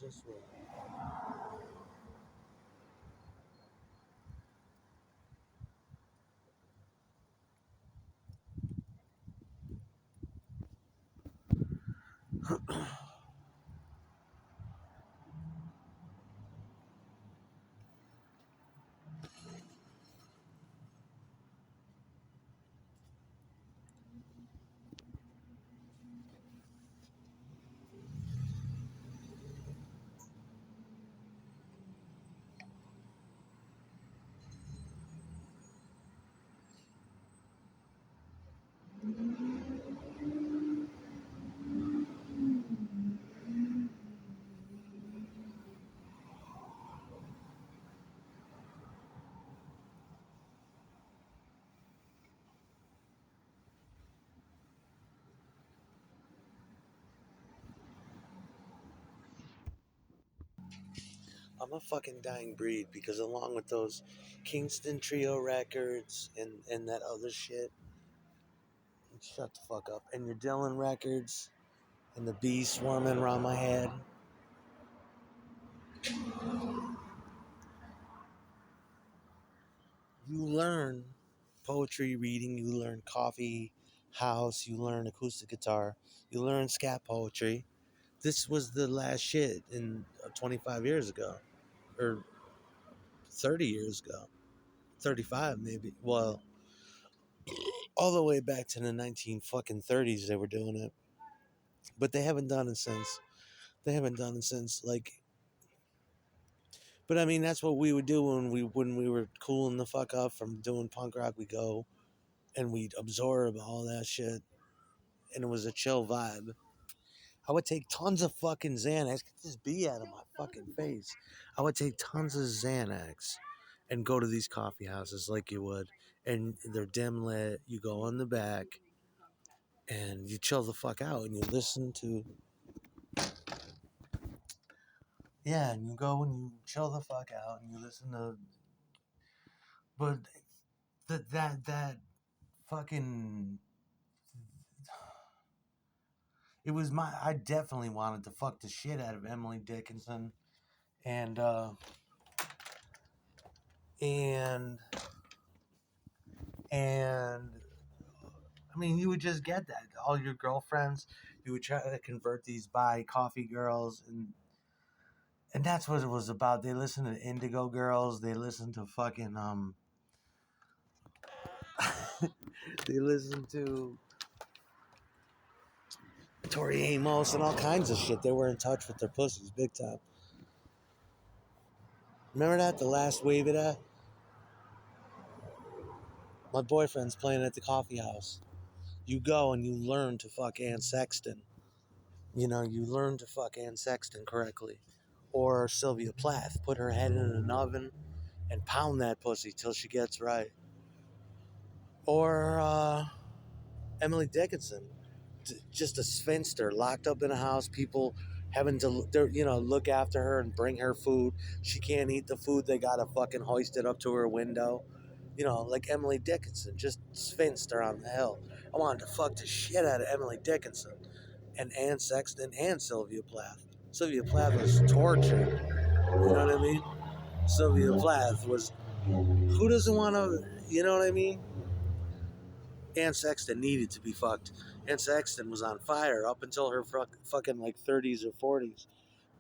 Just wait. I'm a fucking dying breed because along with those Kingston Trio records and that other shit, shut the fuck up. And your Dylan records and the bees swarming around my head. You learn poetry reading, you learn coffee house, you learn acoustic guitar, you learn scat poetry. This was the last shit in 25 years ago or 30 years ago. 35 maybe. Well, all the way back to the 19 fucking 30s they were doing it. But they haven't done it since. They haven't done it since like but I mean that's what we would do when we were cooling the fuck up from doing punk rock. We go and we'd absorb all that shit and it was a chill vibe. I would take tons of fucking Xanax. Get this bee out of my fucking face. I would take tons of Xanax and go to these coffee houses like you would. And they're dim lit. You go in the back and you chill the fuck out and you listen to. Yeah, and you go and you chill the fuck out and you listen to. But that fucking. It was my. I definitely wanted to fuck the shit out of Emily Dickinson. And, and and I mean, you would just get that. All your girlfriends, you would try to convert these bi coffee girls, and that's what it was about. They listened to Indigo Girls. They listened to fucking they listened to Tori Amos and all kinds of shit. They were in touch with their pussies big time. Remember that the last wave of that? My boyfriend's playing at the coffee house. You go and you learn to fuck Ann Sexton. You know, you learn to fuck Ann Sexton correctly. Or Sylvia Plath. Put her head in an oven and pound that pussy till she gets right. Or Emily Dickinson. Just a sphinster locked up in a house. People having to, look after her and bring her food. She can't eat the food. They got to fucking hoist it up to her window. Like Emily Dickinson, just sphinster on the hill. I wanted to fuck the shit out of Emily Dickinson and Ann Sexton and Sylvia Plath. Sylvia Plath was tortured. You know what I mean? Sylvia Plath was. Who doesn't want to? You know what I mean? Ann Sexton needed to be fucked. Ann Sexton was on fire up until her fucking like 30s or 40s.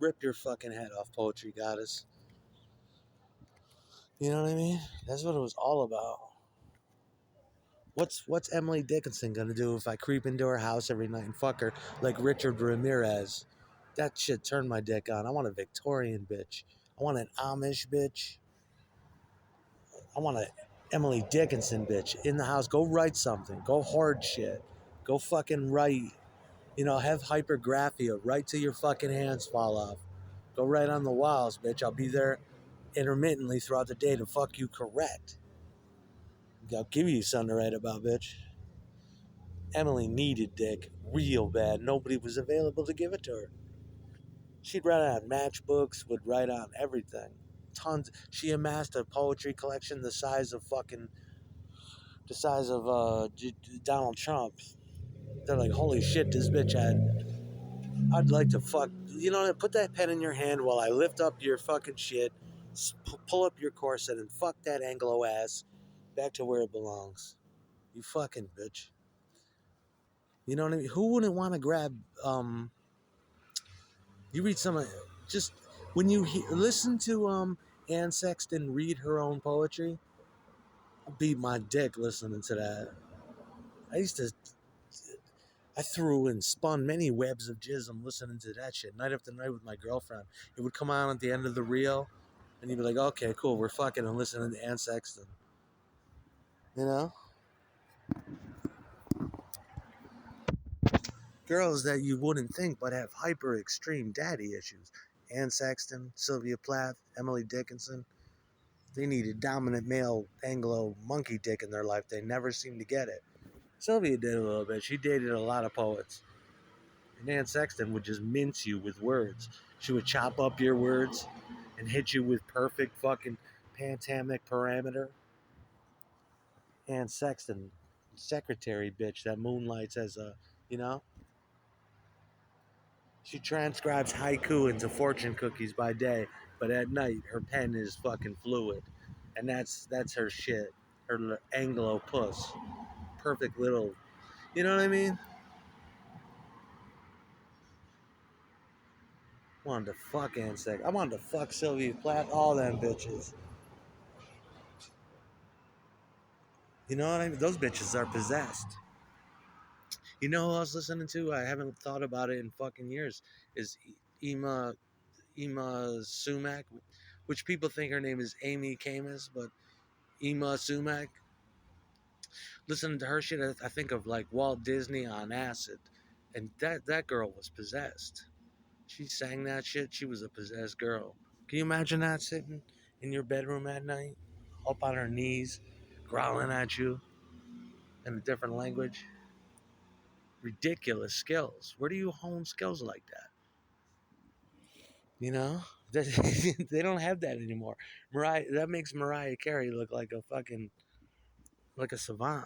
Rip your fucking head off, poetry goddess. You know what I mean? That's what it was all about. What's Emily Dickinson gonna do if I creep into her house every night and fuck her like Richard Ramirez? That shit turned my dick on. I want a Victorian bitch. I want an Amish bitch. I want a Emily Dickinson bitch in the house. Go write something. Go hard shit. Go fucking write. Have hypergraphia right till your fucking hands fall off. Go right on the walls, bitch. I'll be there intermittently throughout the day to fuck you correct. I'll give you something to write about, bitch. Emily needed dick real bad. Nobody was available to give it to her. She'd write on matchbooks, would write on everything. Tons. She amassed a poetry collection the size of Donald Trump. They're like, holy shit, this bitch had. I'd like to fuck you know, put that pen in your hand while I lift up your fucking shit, pull up your corset, and fuck that Anglo ass back to where it belongs. You fucking bitch. You know what I mean? Who wouldn't want to grab? You read some of just when you listen to Anne Sexton read her own poetry. I beat my dick listening to that. I used to. I threw and spun many webs of jism listening to that shit night after night with my girlfriend. It would come on at the end of the reel, and you'd be like, "Okay, cool, we're fucking and listening to Anne Sexton." You know, girls that you wouldn't think but have hyper extreme daddy issues. Anne Sexton, Sylvia Plath, Emily Dickinson. They needed dominant male Anglo monkey dick in their life. They never seemed to get it. Sylvia did a little bit. She dated a lot of poets. And Anne Sexton would just mince you with words. She would chop up your words and hit you with perfect fucking pantamic parameter. Anne Sexton, secretary bitch that moonlights as a, you know, she transcribes haiku into fortune cookies by day, but at night her pen is fucking fluid, and that's her shit. Her Anglo puss, perfect little, you know what I mean? I wanted to fuck Anne Sexton. I wanted to fuck Sylvia Plath, all them bitches. You know what I mean? Those bitches are possessed. You know who I was listening to? I haven't thought about it in fucking years. Is Ema Sumac, which people think her name is Amy Camus, but Ema Sumac. Listening to her shit, I think of like Walt Disney on acid, and that girl was possessed. She sang that shit. She was a possessed girl. Can you imagine that sitting in your bedroom at night, up on her knees, growling at you in a different language? Ridiculous skills. Where do you hone skills like that? You know, they don't have that anymore. Mariah, that makes Mariah Carey look like a fucking like a savant.